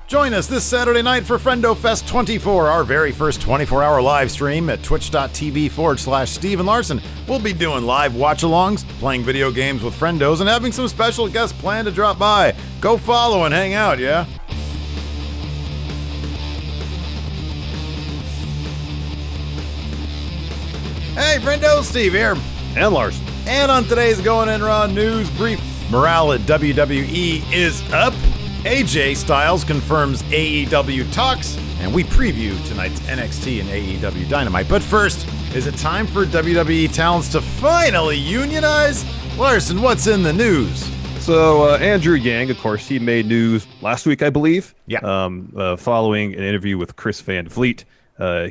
Join us this Saturday night for Friendo Fest 24, our very first 24-hour live stream at twitch.tv/Steve and Larson. We'll be doing live watch-alongs, playing video games with friendos, and having some special guests planned to drop by. Go follow and hang out, yeah? Hey, friendo, Steve here. And Larson. And on today's Going In Raw news brief, morale at WWE is up. AJ Styles confirms AEW Talks, and we preview tonight's NXT and AEW Dynamite. But first, is it time for WWE talents to finally unionize? Larson, what's in the news? So Andrew Yang, of course, he made news last week, I believe. Yeah. Following an interview with Chris Van Vliet.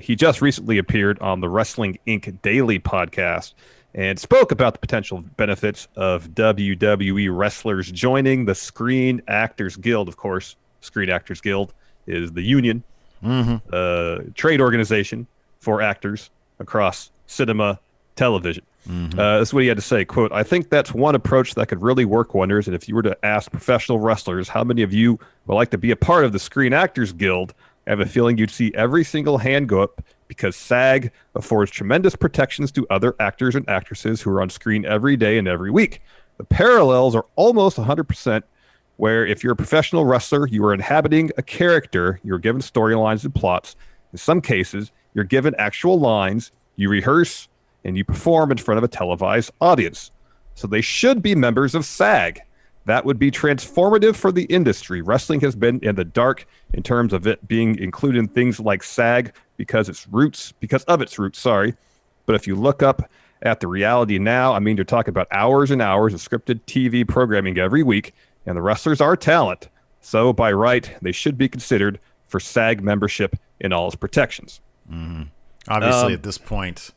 He just recently appeared on the Wrestling Inc. Daily podcast and spoke about the potential benefits of WWE wrestlers joining the Screen Actors Guild. Of course, Screen Actors Guild is the union, trade organization for actors across cinema, television. This is what he had to say, quote, "I think that's one approach that could really work wonders. And if you were to ask professional wrestlers, how many of you would like to be a part of the Screen Actors Guild? I have a feeling you'd see every single hand go up because SAG affords tremendous protections to other actors and actresses who are on screen every day and every week. The parallels are almost 100%, where if you're a professional wrestler, you are inhabiting a character, you're given storylines and plots. In some cases, you're given actual lines, you rehearse, and you perform in front of a televised audience. So they should be members of SAG. That would be transformative for the industry. Wrestling has been in the dark in terms of it being included in things like SAG because of its roots, But if you look up at the reality now, I mean, you're talking about hours and hours of scripted TV programming every week, and the wrestlers are talent. So by right, they should be considered for SAG membership in all its protections." Obviously, at this point,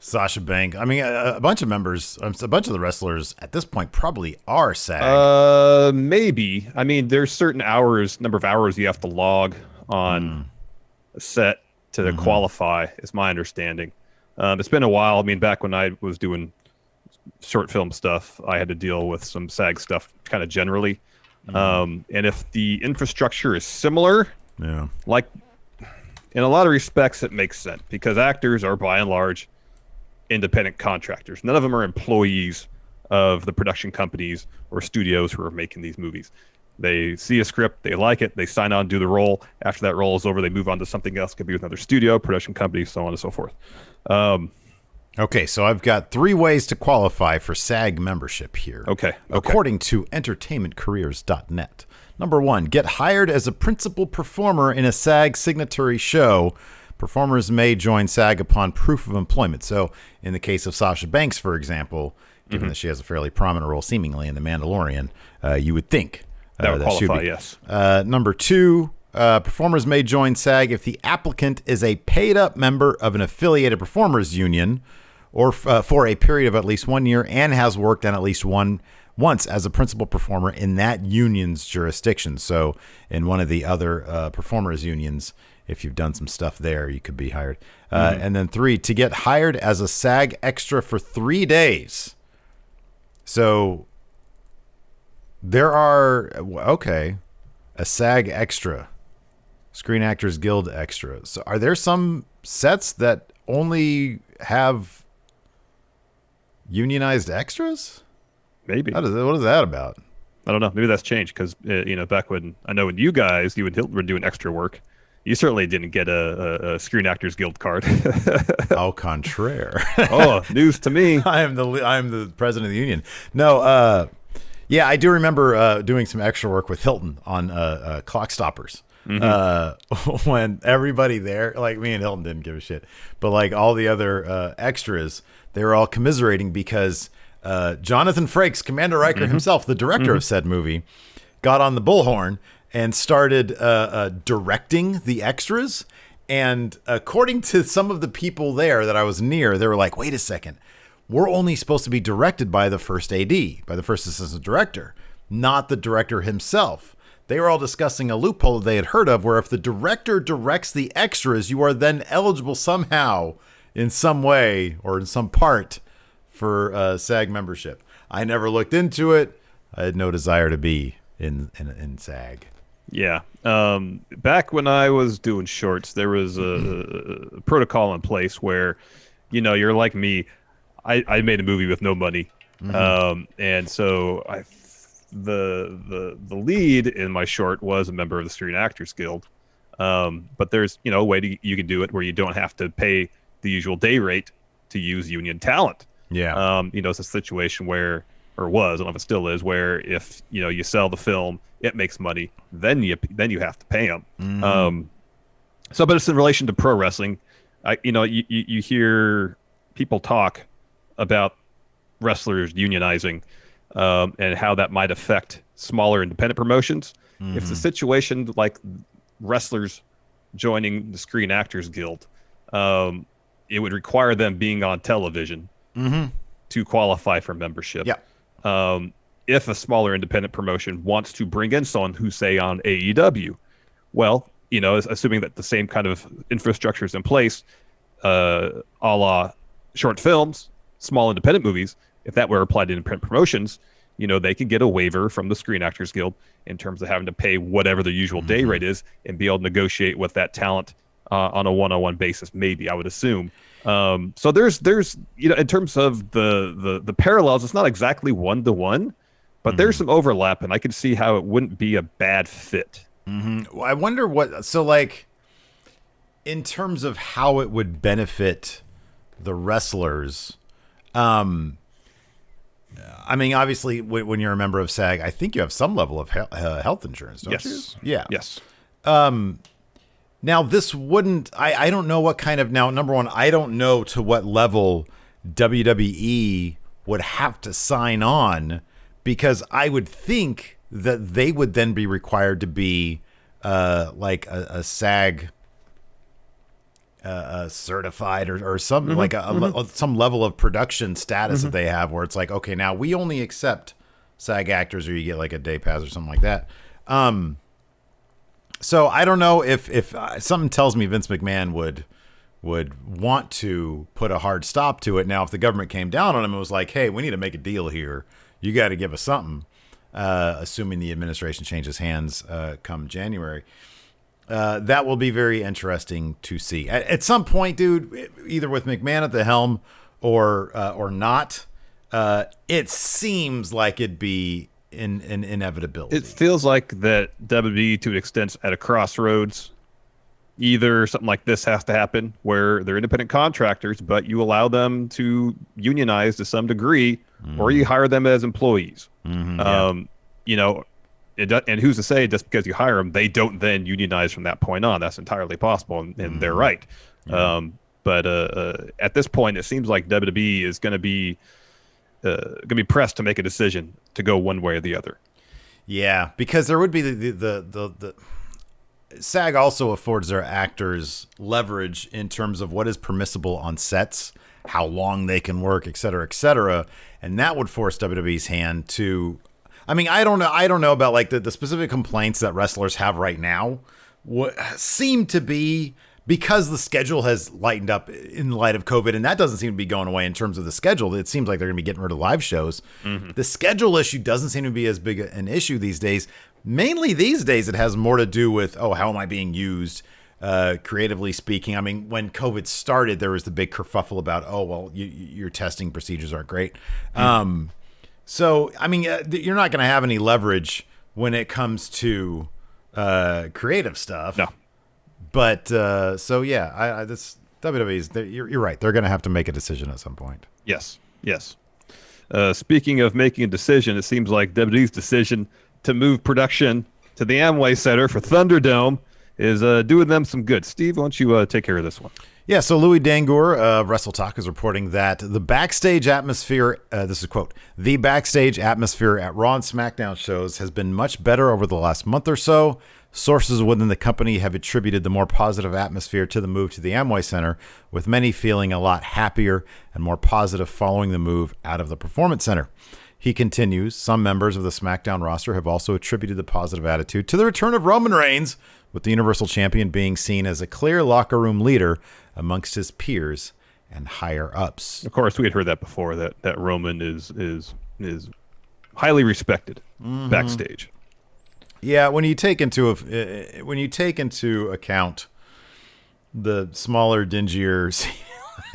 Sasha Banks, I mean, a bunch of the wrestlers at this point probably are SAG. Maybe. I mean, there's certain number of hours you have to log on a set to qualify, is my understanding. It's been a while. I mean, back when I was doing short film stuff, I had to deal with some SAG stuff kind of generally. And if the infrastructure is similar, like in a lot of respects, it makes sense because actors are by and large independent contractors. None of them are employees of the production companies or studios who are making these movies. They see a script, they like it, they sign on, do the role. After that role is over, they move on to something else. Could be with another studio, production company, so on and so forth. Okay, so I've got 3 ways to qualify for SAG membership here. Okay. According to entertainmentcareers.net. Number 1, get hired as a principal performer in a SAG signatory show. Performers may join SAG upon proof of employment. So in the case of Sasha Banks, for example, given that she has a fairly prominent role seemingly in The Mandalorian, you would think that would qualify, yes. Number 2, performers may join SAG if the applicant is a paid-up member of an affiliated performers union or for a period of at least 1 year and has worked on at least once as a principal performer in that union's jurisdiction. So in one of the other performers unions, if you've done some stuff there, you could be hired. And then 3, to get hired as a SAG extra for 3 days. So there are, a SAG extra, Screen Actors Guild extra. So are there some sets that only have unionized extras? Maybe. What is that about? I don't know. Maybe that's changed because, back when you and Hilton were doing extra work, you certainly didn't get a Screen Actors Guild card. Au contraire. Oh, news to me. I am the president of the union. No, I do remember doing some extra work with Hilton on Clock Stoppers. When everybody there, like me and Hilton didn't give a shit, but like all the other extras, they were all commiserating because Jonathan Frakes, Commander Riker himself, the director of said movie, got on the bullhorn and started directing the extras. And according to some of the people there that I was near, they were like, wait a second, we're only supposed to be directed by the first AD, by the first assistant director, not the director himself. They were all discussing a loophole they had heard of where if the director directs the extras, you are then eligible somehow in some way or in some part for SAG membership. I never looked into it. I had no desire to be in SAG. Yeah. Back when I was doing shorts, there was a protocol in place where, you're like me. I made a movie with no money, and so the lead in my short was a member of the Screen Actors Guild. But there's a way you can do it where you don't have to pay the usual day rate to use union talent. Yeah. It's a situation where, or was, I don't know if it still is, where if you sell the film, it makes money, then you have to pay them. But it's in relation to pro wrestling. You hear people talk about wrestlers unionizing, and how that might affect smaller independent promotions. If it's a situation like wrestlers joining the Screen Actors Guild, it would require them being on television to qualify for membership. Yeah. If a smaller independent promotion wants to bring in someone who's, say, on AEW, well, assuming that the same kind of infrastructure is in place, a la short films, small independent movies, if that were applied to independent promotions, they could get a waiver from the Screen Actors Guild in terms of having to pay whatever the usual day rate is and be able to negotiate with that talent on a one-on-one basis, maybe, I would assume. So there's in terms of the parallels, it's not exactly one-to-one, but there's some overlap, and I can see how it wouldn't be a bad fit. Well, I wonder so like, in terms of how it would benefit the wrestlers, I mean, obviously, when you're a member of SAG, I think you have some level of health insurance, don't you? Yeah. Yes. Now, this wouldn't... I don't know what kind of... Now, number one, I don't know to what level WWE would have to sign on, because I would think that they would then be required to be like a SAG... certified or something, like some level of production status that they have, where it's like, okay, now we only accept SAG actors, or you get like a day pass or something like that. So I don't know if something tells me Vince McMahon would want to put a hard stop to it. Now, if the government came down on him and was like, hey, we need to make a deal here, you got to give us something, assuming the administration changes hands come January. That will be very interesting to see. At some point, dude, either with McMahon at the helm or not, it seems like it'd be an inevitability. It feels like that WWE, to an extent, at a crossroads. Either something like this has to happen, where they're independent contractors, but you allow them to unionize to some degree, or you hire them as employees. And who's to say just because you hire them, they don't then unionize from that point on? That's entirely possible, and they're right. But at this point, it seems like WWE is going to be pressed to make a decision to go one way or the other. Yeah, because there would be the SAG also affords their actors leverage in terms of what is permissible on sets, how long they can work, et cetera, and that would force WWE's hand to... I mean, I don't know about like the specific complaints that wrestlers have right now. What seem to be, because the schedule has lightened up in light of COVID, and that doesn't seem to be going away in terms of the schedule. It seems like they're going to be getting rid of live shows. The schedule issue doesn't seem to be as big an issue these days. Mainly these days, it has more to do with, how am I being used, creatively speaking. I mean, when COVID started, there was the big kerfuffle about, your testing procedures aren't great. So, I mean, you're not going to have any leverage when it comes to creative stuff. No. But, this WWE's, you're right. They're going to have to make a decision at some point. Yes. Speaking of making a decision, it seems like WWE's decision to move production to the Amway Center for Thunderdome is doing them some good. Steve, why don't you take care of this one? Yeah, so Louis Dangour of Wrestle Talk is reporting that the backstage atmosphere, this is a quote, the backstage atmosphere at Raw and SmackDown shows has been much better over the last month or so. Sources within the company have attributed the more positive atmosphere to the move to the Amway Center, with many feeling a lot happier and more positive following the move out of the Performance Center. He continues, some members of the SmackDown roster have also attributed the positive attitude to the return of Roman Reigns, with the Universal Champion being seen as a clear locker room leader amongst his peers and higher ups. Of course, we had heard that before, that Roman is highly respected backstage. Yeah, when you take into account the smaller, dingier,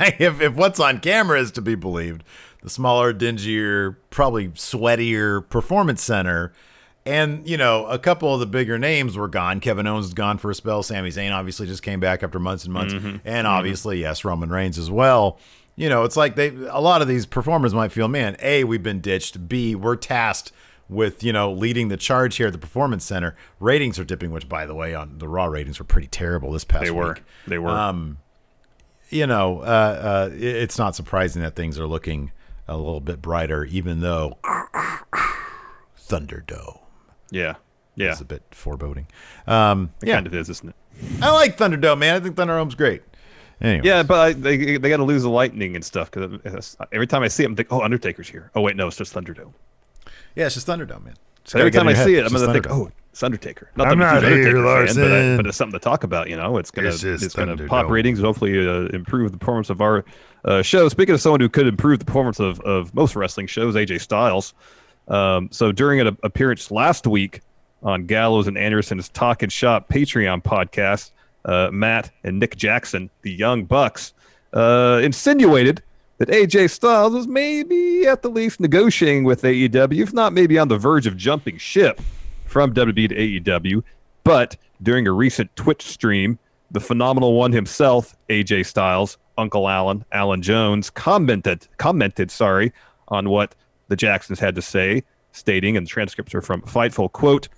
if what's on camera is to be believed, the smaller, dingier, probably sweatier Performance Center, and a couple of the bigger names were gone. Kevin Owens is gone for a spell. Sami Zayn obviously just came back after months and months, and obviously yes, Roman Reigns as well. It's like a lot of these performers might feel, man, A, we've been ditched. B, we're tasked with leading the charge here at the Performance Center. Ratings are dipping, which, by the way, on the Raw ratings were pretty terrible this past week. They were. It's not surprising that things are looking a little bit brighter, even though Thunderdome. Yeah. It's a bit foreboding. It kind of is, isn't it? I like Thunderdome, man. I think Thunderdome's great. Anyway. Yeah, but they got to lose the lightning and stuff, because every time I see it, I'm thinking, oh, Undertaker's here. Oh, wait, no, it's just Thunderdome. Yeah, it's just Thunderdome, man. So every time I see it, I'm going to think, oh, it's Undertaker. Not I'm not here, Larson. But it's something to talk about. It's going to pop ratings and hopefully improve the performance of our show. Speaking of someone who could improve the performance of most wrestling shows, AJ Styles. So during an appearance last week on Gallows and Anderson's Talk and Shop Patreon podcast, Matt and Nick Jackson, the Young Bucks, insinuated that AJ Styles was maybe at the least negotiating with AEW, if not maybe on the verge of jumping ship from WWE to AEW. But during a recent Twitch stream, the phenomenal one himself, AJ Styles, Uncle Alan Jones, commented on what the Jacksons had to say, stating, and the transcripts are from Fightful, quote,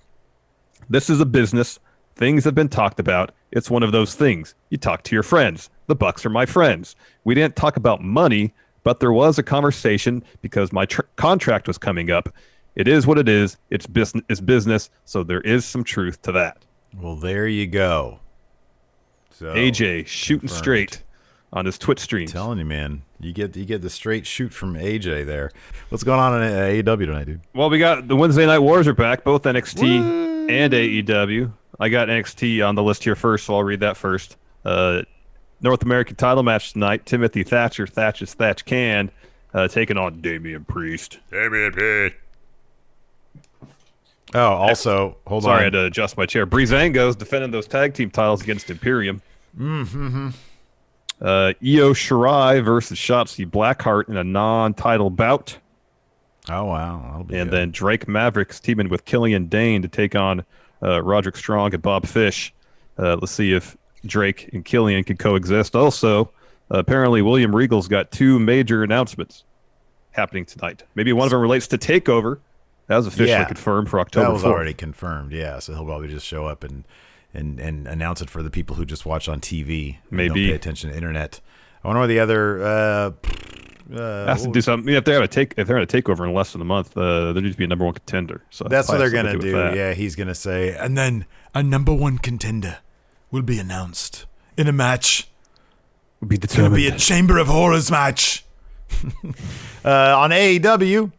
"This is a business. Things have been talked about. It's one of those things. You talk to your friends. The Bucks are my friends. We didn't talk about money, but there was a conversation because my contract was coming up. It is what it is. It's business. So there is some truth to that." Well, there you go. So, AJ shooting straight on his Twitch streams. I'm telling you, man, you get the straight shoot from AJ there. What's going on in AEW tonight, dude? Well, we got the Wednesday Night Wars are back, both NXT and AEW. I got NXT on the list here first, so I'll read that first. North American title match tonight. Timothy Thatcher, Thatch Can, taking on Damian Priest. Oh, also, hold on. Sorry, I had to adjust my chair. Breezango's defending those tag team titles against Imperium. Mm-hmm. Io Shirai versus Shotzi Blackheart in a non-title bout. Oh, wow. That'll be good. Then Drake Mavericks teaming with Killian Dane to take on Roderick Strong and Bob Fish. Let's see if Drake and Killian can coexist. Also, apparently William Regal's got two major announcements happening tonight. Maybe one of them relates to TakeOver. That was officially confirmed for October 4th. That was already confirmed, yeah. So he'll probably just show up and announce it for the people who just watch on TV. Maybe. Don't pay attention to internet. I wonder what the other... has to do something. If they're at a TakeOver in less than a month, there needs to be a number one contender. So that's what they're going to do. Yeah, he's going to say, and then a number one contender will be announced in a match. It's going to be a Chamber of Horrors match. On AEW,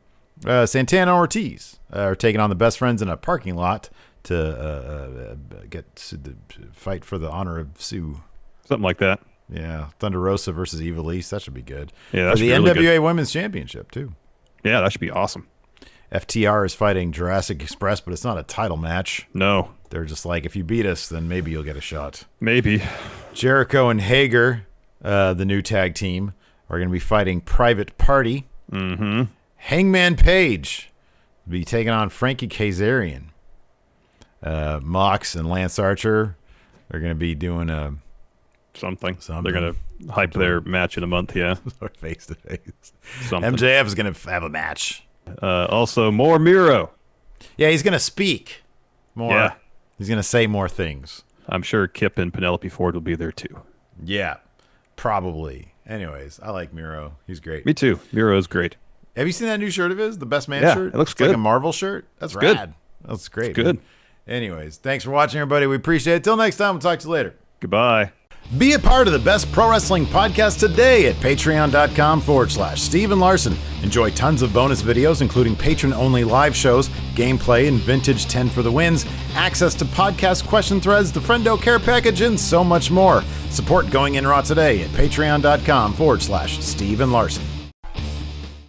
Santana Ortiz are taking on the Best Friends in a parking lot to get to fight for the honor of Sue. Something like that. Yeah, Thunder Rosa versus Evil East. That should be good. Yeah, that for the really NWA good. Women's Championship, too. Yeah, that should be awesome. FTR is fighting Jurassic Express, but it's not a title match. No. They're just like, if you beat us, then maybe you'll get a shot. Maybe. Jericho and Hager, the new tag team, are going to be fighting Private Party. Mm-hmm. Hangman Page will be taking on Frankie Kazarian. Mox and Lance Archer are going to be doing a... Something. They're going to hype their match in a month, yeah. Face to face. Something. MJF is going to have a match. Also, more Miro. Yeah, he's going to speak more. Yeah. He's going to say more things. I'm sure Kip and Penelope Ford will be there, too. Yeah, probably. Anyways, I like Miro. He's great. Me, too. Miro is great. Have you seen that new shirt of his? The Best Man shirt? It looks it's good. Like a Marvel shirt. That's good. rad. That's great. It's good. Man. Anyways, thanks for watching, everybody. We appreciate it. Till next time, we'll talk to you later. Goodbye. Be a part of the best pro wrestling podcast today at patreon.com/Steve and Larson. Enjoy tons of bonus videos, including patron-only live shows, gameplay, and vintage 10 for the wins, access to podcast question threads, the Friendo Care Package, and so much more. Support Going In Raw today at patreon.com/Steve and Larson.